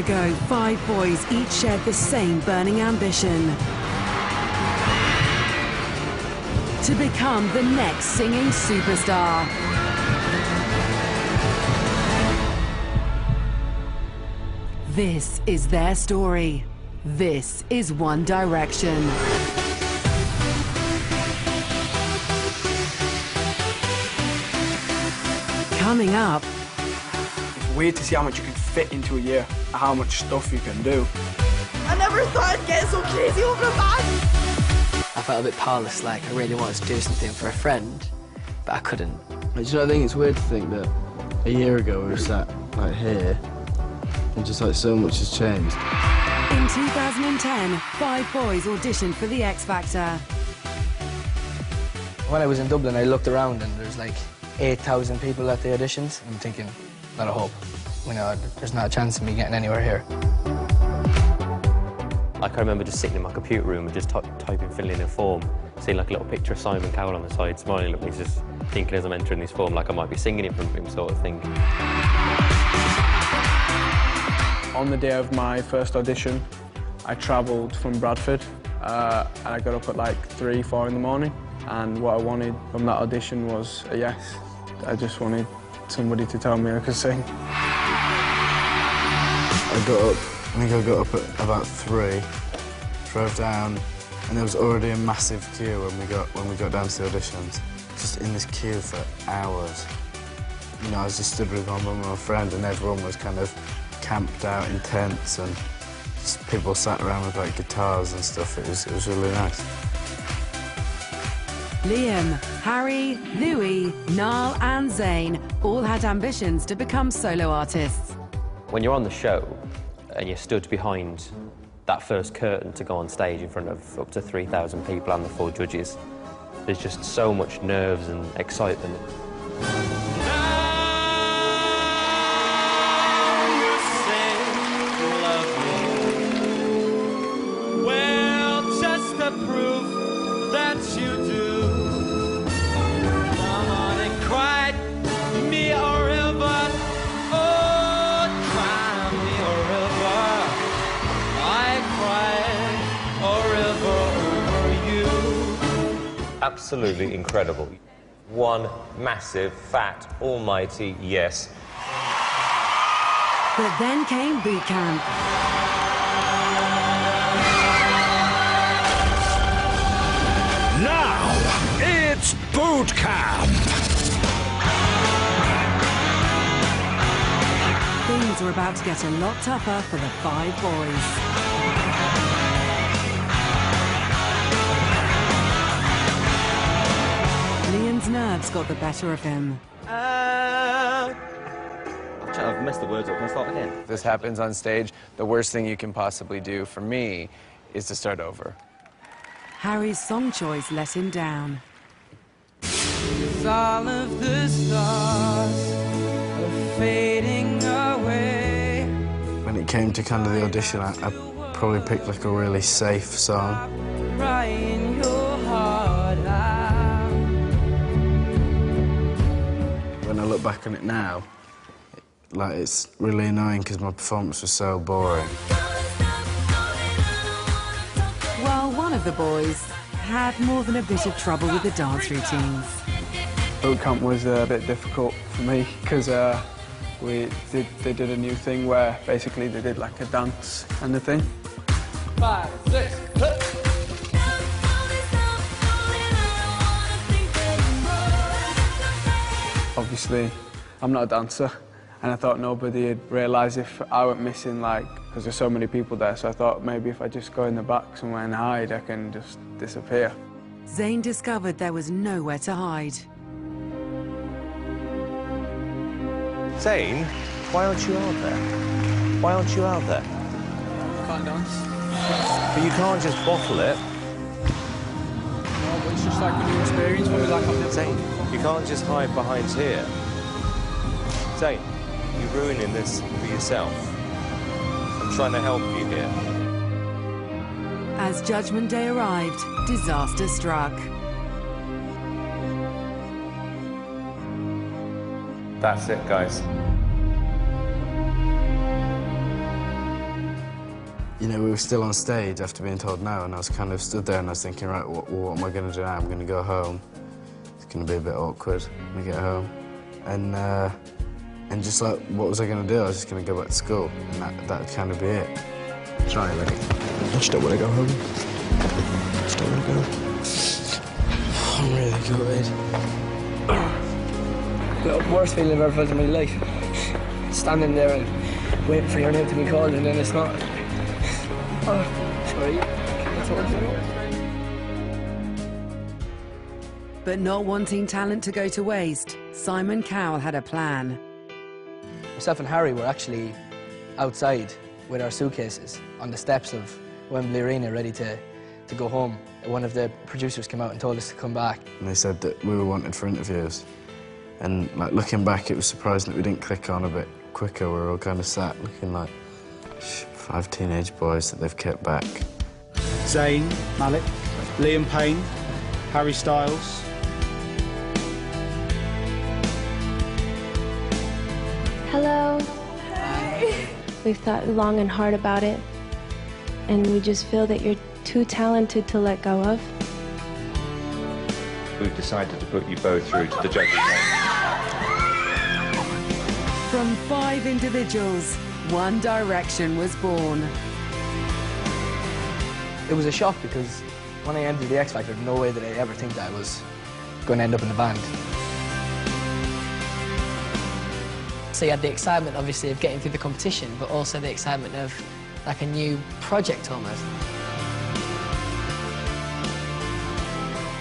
ago, 5 boys each shared the same burning ambition: to become the next singing superstar. This is their story. This is One Direction. Coming up. It's weird to see how much you can fit into a year, how much stuff you can do. I never thought I'd get so crazy over a band. I felt a bit powerless, like I really wanted to do something for a friend, but I couldn't. Do you know, I think it's weird to think that a year ago we were sat like here, and just like so much has changed. In 2010, 5 boys auditioned for the X Factor. When I was in Dublin, I looked around and there's like 8,000 people at the auditions. I'm thinking, not a hope. You know, there's not a chance of me getting anywhere here. Like, I remember just sitting in my computer room and just typing, filling in a form, seeing like a little picture of Simon Cowell on the side, smiling at me, just thinking as I'm entering this form, like I might be singing in front of him, sort of thing. On the day of my first audition, I travelled from Bradford and I got up at like 3, 4 in the morning, and what I wanted from that audition was a yes. I just wanted somebody to tell me I could sing. I think I got up at about 3, drove down, and there was already a massive queue when we got down to the auditions. Just in this queue for hours. You know, I was just stood with my mum and my friend, and everyone was kind of camped out in tents, and just people sat around with like guitars and stuff. It was really nice. Liam, Harry, Louis, Niall and Zayn all had ambitions to become solo artists. When you're on the show and you're stood behind that first curtain to go on stage in front of up to 3,000 people and the 4 judges, there's just so much nerves and excitement. Absolutely incredible. One massive, fat, almighty yes. But then came boot camp. Now, it's boot camp! Things were about to get a lot tougher for the 5 boys. Liam's nerves got the better of him. I've messed the words up. Can I start again? If this happens on stage, the worst thing you can possibly do for me is to start over. Harry's song choice let him down. All of the stars are fading away. When it came to kind of the audition, I probably picked like a really safe song. Crying your heart out. When I look back on it now, like it's really annoying because my performance was so boring. Well, one of the boys had more than a bit of trouble with the dance routines. Boot camp was a bit difficult for me because they did a new thing where basically they did like a dance and a thing. 5, 6, Obviously, I'm not a dancer, and I thought nobody would realise if I went missing, like, because there's so many people there, so I thought maybe if I just go in the back somewhere and hide, I can just disappear. Zayn discovered there was nowhere to hide. Zayn, why aren't you out there? Why aren't you out there? Can't dance. But you can't just bottle it. No, but it's just like a new experience for me, like I've never Zayn, you can't just hide behind here. Zayn, you're ruining this for yourself. I'm trying to help you here. As Judgment Day arrived, disaster struck. That's it, guys. you know, we were still on stage after being told no, and I was kind of stood there and I was thinking, right, what am I going to do now? I'm going to go home. It's going to be a bit awkward when I get home. And just like, what was I going to do? I was just going to go back to school, and that would kind of be it. Sorry, like, I just don't want to go home. I just don't want to go. I'm really gutted. The worst feeling I've ever felt in my life. Standing there and waiting for your name to be called, and then it's not. Oh, sorry. But not wanting talent to go to waste, Simon Cowell had a plan. Myself and Harry were actually outside with our suitcases on the steps of Wembley Arena, ready to go home. One of the producers came out and told us to come back. And they said that we were wanted for interviews. And like, looking back, it was surprising that we didn't click on a bit quicker. We were all kind of sat looking like 5 teenage boys that they've kept back. Zayn Malik, Liam Payne, Harry Styles. Hello. Hi. We've thought long and hard about it, and we just feel that you're too talented to let go of. We've decided to put you both through to the judges. From 5 individuals, One Direction was born. It was a shock because when I entered the X Factor, no way did I ever think that I was going to end up in the band. So you had the excitement, obviously, of getting through the competition, but also the excitement of, like, a new project, almost.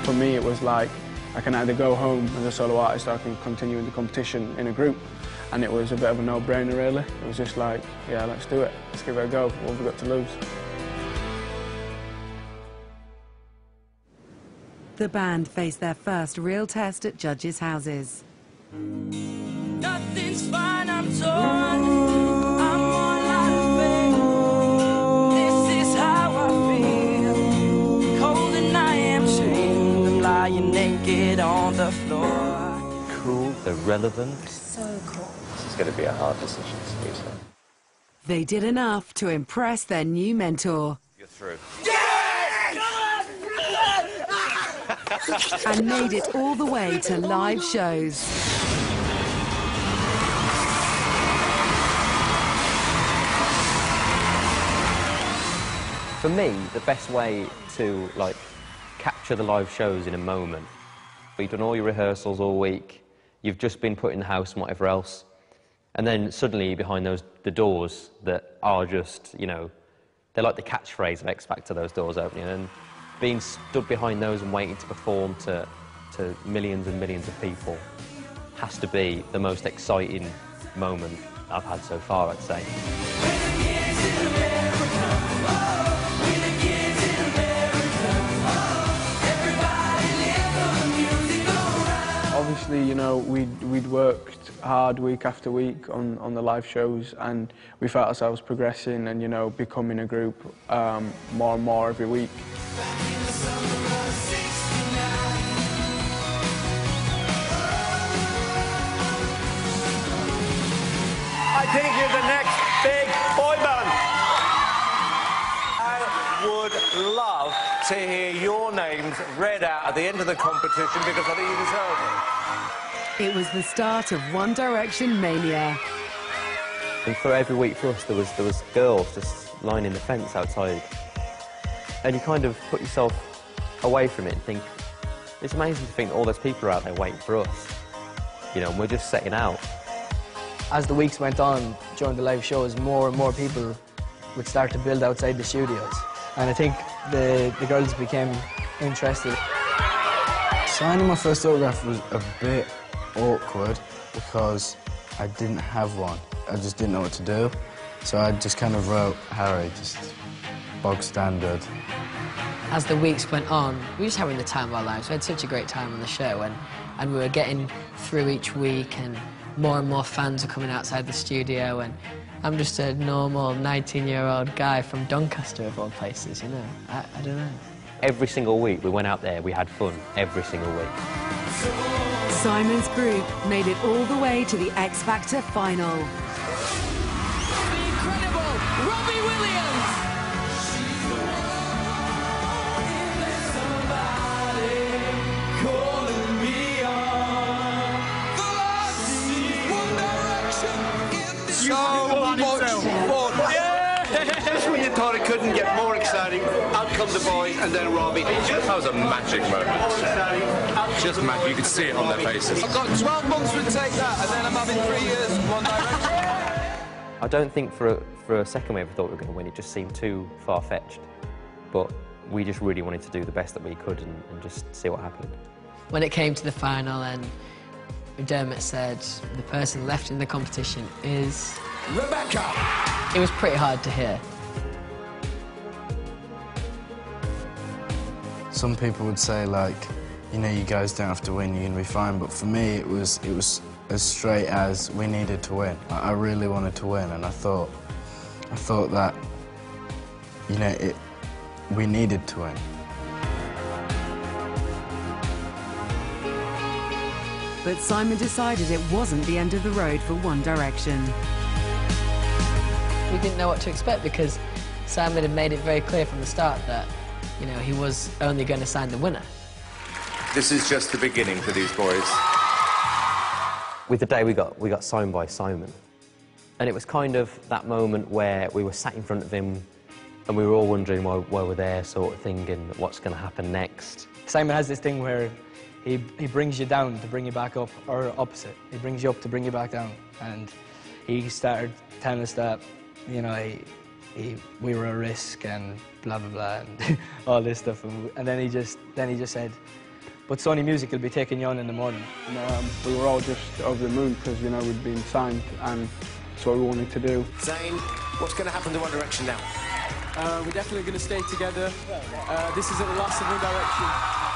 For me, it was like, I can either go home as a solo artist or I can continue in the competition in a group. And it was a bit of a no-brainer, really. It was just like, yeah, let's do it. Let's give it a go. What have we got to lose? The band faced their first real test at judges' houses. Nothing's fine, I'm torn. I'm all out of faith. This is how I feel. Cold and I am chained. I'm lying naked on the floor. Cool, they're relevant. So cool. This is going to be a hard decision to use. They did enough to impress their new mentor. You're through. And made it all the way to live shows. For me, the best way to, like, capture the live shows in a moment, you've done all your rehearsals all week, you've just been put in the house and whatever else, and then suddenly behind the doors that are just, you know, they're like the catchphrase of X Factor, those doors opening, and being stood behind those and waiting to perform to millions and millions of people has to be the most exciting moment I've had so far, I'd say. Obviously, you know, we'd worked hard week after week on the live shows, and we felt ourselves progressing and, you know, becoming a group more and more every week. I think you're the next big boy band. I would love to hear your names read out at the end of the competition because I think you deserve it. It was the start of One Direction mania. And for every week for us, there was girls just lining the fence outside. And you kind of put yourself away from it and think, it's amazing to think all those people are out there waiting for us. You know, and we're just setting out. As the weeks went on during the live shows, more and more people would start to build outside the studios. And I think the girls became interested. Signing my first autograph was a bit awkward because I didn't have one. I just didn't know what to do. So I just kind of wrote Harry, just bog standard. As the weeks went on, we were just having the time of our lives. We had such a great time on the show, and we were getting through each week, and more fans were coming outside the studio, and I'm just a normal 19-year-old guy from Doncaster, of all places, you know. I don't know. Every single week we went out there, we had fun, every single week. Simon's group made it all the way to the X Factor final. Incredible! Robbie Williams! thought it couldn't get more exciting. Out come the boys and then Robbie. That was a magic moment. Just magic. You could see it on their faces. I've got 12 months to take that, and then I'm having 3 years in One Direction. I don't think for a second we ever thought we were going to win. It just seemed too far-fetched. But we just really wanted to do the best that we could and just see what happened. When it came to the final and Dermot said the person left in the competition is... Rebecca! It was pretty hard to hear. Some people would say, like, you know, you guys don't have to win, you're going to be fine. But for me, it was as straight as we needed to win. I really wanted to win, and I thought that, you know, we needed to win. But Simon decided it wasn't the end of the road for One Direction. We didn't know what to expect because Simon had made it very clear from the start that, you know, he was only going to sign the winner. This is just the beginning for these boys. With the day we got signed by Simon. And it was kind of that moment where we were sat in front of him and we were all wondering why we're there, sort of thinking what's going to happen next. Simon has this thing where he brings you down to bring you back up, or opposite. He brings you up to bring you back down. And he started telling us that, you know, we were a risk and blah, blah, blah, and all this stuff. And then he just said, but Sony Music will be taking you on in the morning. And, we were all just over the moon because, you know, we'd been signed and that's what we wanted to do. Zayn, what's going to happen to One Direction now? We're definitely going to stay together. This isn't the last of One Direction.